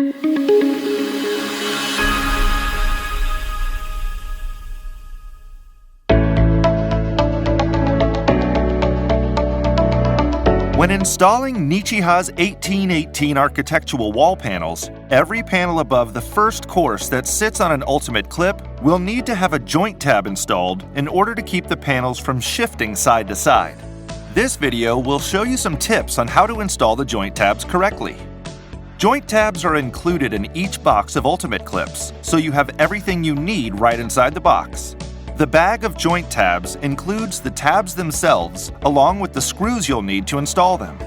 When installing Nichiha's 1818 architectural wall panels, every panel above the first course that sits on an ultimate clip will need to have a joint tab installed in order to keep the panels from shifting side to side. This video will show you some tips on how to install the joint tabs correctly. Joint tabs are included in each box of ultimate clips, so you have everything you need right inside the box. The bag of joint tabs includes the tabs themselves, along with the screws you'll need to install them.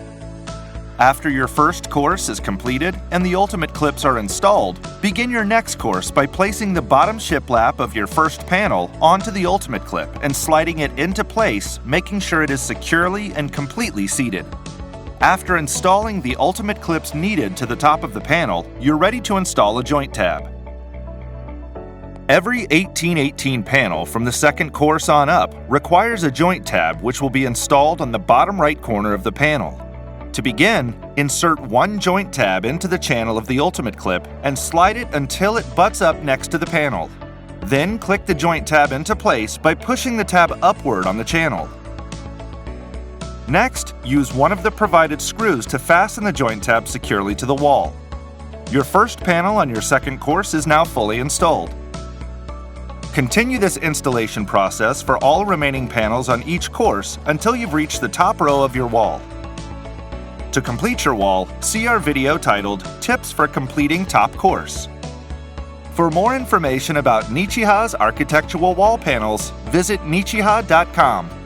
After your first course is completed and the ultimate clips are installed, begin your next course by placing the bottom shiplap of your first panel onto the ultimate clip and sliding it into place, making sure it is securely and completely seated. After installing the ultimate clips needed to the top of the panel, you're ready to install a joint tab. Every 1818 panel from the second course on up requires a joint tab which will be installed on the bottom right corner of the panel. To begin, insert one joint tab into the channel of the ultimate clip and slide it until it butts up next to the panel. Then click the joint tab into place by pushing the tab upward on the channel. Next, use one of the provided screws to fasten the joint tab securely to the wall. Your first panel on your second course is now fully installed. Continue this installation process for all remaining panels on each course until you've reached the top row of your wall. To complete your wall, see our video titled Tips for Completing Top Course. For more information about Nichiha's architectural wall panels, visit nichiha.com.